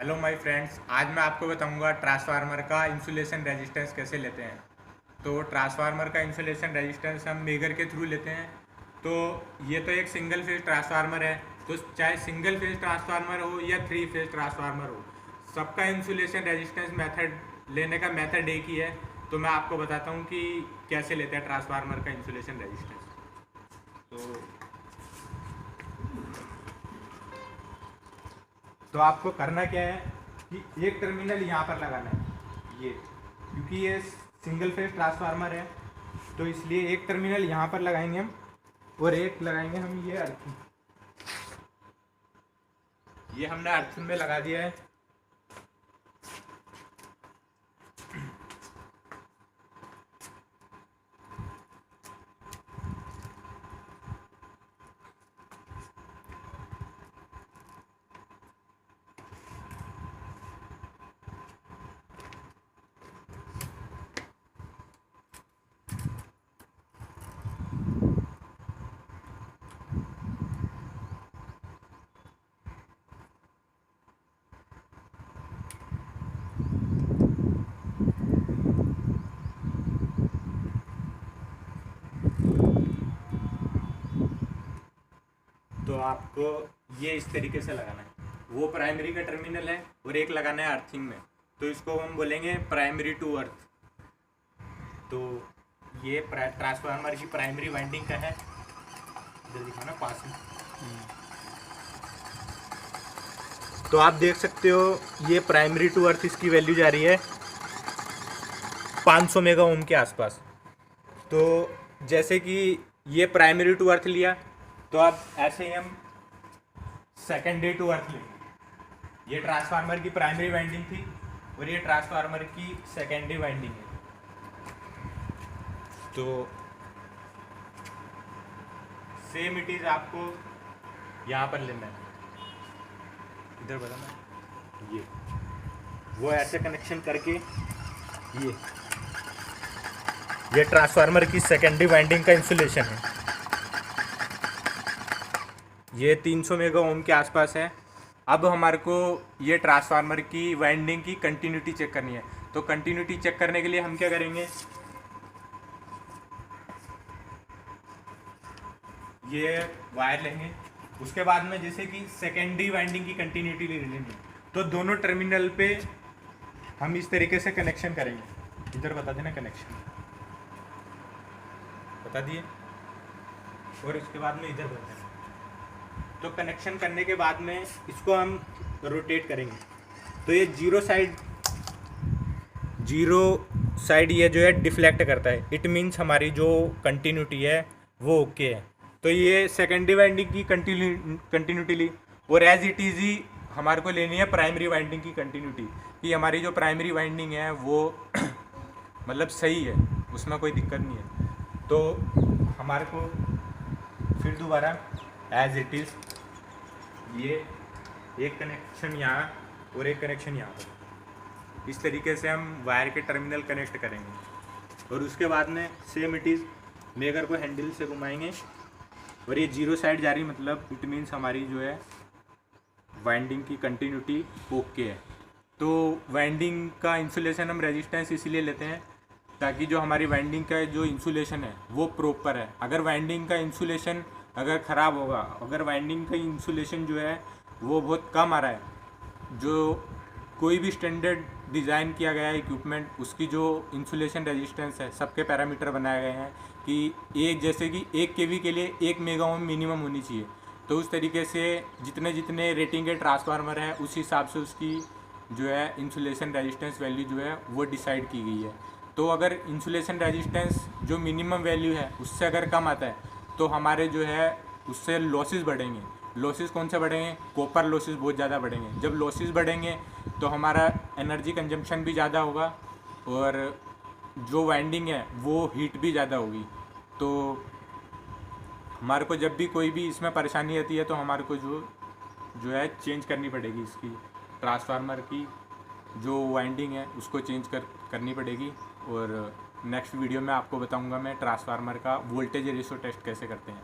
Hello my friends, आज मैं आपको बताऊंगा ट्रांसफार्मर का इंसुलेशन रेजिस्टेंस कैसे लेते हैं। तो ट्रांसफार्मर का इंसुलेशन रेजिस्टेंस हम मेगर के थ्रू लेते हैं। तो ये तो एक सिंगल फेज ट्रांसफार्मर है, तो चाहे सिंगल फेज ट्रांसफार्मर हो या थ्री फेज ट्रांसफार्मर हो, सबका इंसुलेशन रेजिस्टेंस मेथड लेने का मेथड एक ही है। तो मैं आपको बताता हूँ कि कैसे लेते हैं ट्रांसफार्मर का इंसुलेशन रेजिस्टेंस। तो आपको करना क्या है कि एक टर्मिनल यहाँ पर लगाना है, ये क्योंकि ये सिंगल फेज ट्रांसफार्मर है तो इसलिए एक टर्मिनल यहाँ पर लगाएंगे हम और एक लगाएंगे हम ये अर्थिंग। ये हमने अर्थिंग में लगा दिया है। तो आपको ये इस तरीके से लगाना है, वो प्राइमरी का टर्मिनल है और एक लगाना है अर्थिंग में, तो इसको हम बोलेंगे प्राइमरी टू अर्थ। तो ये ट्रांसफार्मर की प्राइमरी वाइंडिंग का है, इधर दिखाना पास में। तो आप देख सकते हो ये प्राइमरी टू अर्थ, इसकी वैल्यू जा रही है 500 मेगा ओम के आसपास। तो जैसे कि ये प्राइमरी टू अर्थ लिया तो अब ऐसे ही हम सेकेंडरी टू अर्थ लेंगे। ये ट्रांसफार्मर की प्राइमरी वाइंडिंग थी और ये ट्रांसफार्मर की सेकेंडरी वाइंडिंग है। तो सेम इट इज आपको यहाँ पर लेना है, इधर बताना, ये वो ऐसे कनेक्शन करके ये ट्रांसफार्मर की सेकेंडरी वाइंडिंग का इंसुलेशन है। ये 300 मेगा ओम के आसपास है। अब हमारे को ये ट्रांसफार्मर की वाइंडिंग की कंटिन्यूटी चेक करनी है। तो कंटिन्यूटी चेक करने के लिए हम क्या करेंगे, ये वायर लेंगे, उसके बाद में जैसे कि सेकेंडरी वाइंडिंग की कंटिन्यूटी ले लेंगे, तो दोनों टर्मिनल पे हम इस तरीके से कनेक्शन करेंगे। इधर बता देना, कनेक्शन बता दिए, और इसके बाद में इधर बता देना। तो कनेक्शन करने के बाद में इसको हम रोटेट करेंगे, तो ये जीरो साइड ये जो है डिफ्लेक्ट करता है। इट मीन्स हमारी जो कंटिन्यूटी है वो ओके है। तो ये सेकेंडरी वाइंडिंग की कंटिन्यूटी ली, और एज इट इज़ ही हमारे को लेनी है प्राइमरी वाइंडिंग की कंटिन्यूटी, कि हमारी जो प्राइमरी वाइंडिंग है वो मतलब सही है, उसमें कोई दिक्कत नहीं है। तो हमारे को फिर दोबारा एज इट इज़ ये एक कनेक्शन यहाँ और एक कनेक्शन यहाँ पर, इस तरीके से हम वायर के टर्मिनल कनेक्ट करेंगे। और उसके बाद में सेम इट इज़ मेगर को हैंडल से घुमाएंगे, और ये जीरो साइड जा रही, मतलब इट मीन्स हमारी जो है वाइंडिंग की कंटिन्यूटी ओके है। तो वाइंडिंग का इंसुलेशन हम रेजिस्टेंस इसीलिए लेते हैं ताकि जो हमारी वाइंडिंग का जो इंसुलेशन है वो प्रॉपर है। अगर वाइंडिंग का इंसुलेशन अगर ख़राब होगा, अगर वाइंडिंग का इंसुलेशन जो है वो बहुत कम आ रहा है, जो कोई भी स्टैंडर्ड डिज़ाइन किया गया है इक्विपमेंट, उसकी जो इंसुलेशन रेजिस्टेंस है, सबके पैरामीटर बनाए गए हैं कि एक जैसे कि 1 केवी के लिए 1 मेगा ओम मिनिमम होनी चाहिए। तो उस तरीके से जितने जितने रेटिंग के ट्रांसफार्मर है उस हिसाब से उसकी जो है इंसुलेशन रेजिस्टेंस वैल्यू जो है वो डिसाइड की गई है। तो अगर इंसुलेशन रेजिस्टेंस जो मिनिमम वैल्यू है उससे अगर कम आता है तो हमारे जो है उससे लॉसेस बढ़ेंगे। लॉसेस कौन से बढ़ेंगे, कॉपर लॉसेस बहुत ज़्यादा बढ़ेंगे। जब लॉसेस बढ़ेंगे तो हमारा एनर्जी कंजम्पशन भी ज़्यादा होगा और जो वाइंडिंग है वो हीट भी ज़्यादा होगी। तो हमारे को जब भी कोई भी इसमें परेशानी आती है तो हमारे को जो है चेंज करनी पड़ेगी, इसकी ट्रांसफार्मर की जो वाइंडिंग है उसको चेंज करनी पड़ेगी। और नेक्स्ट वीडियो में आपको बताऊंगा मैं ट्रांसफार्मर का वोल्टेज रेशियो टेस्ट कैसे करते हैं।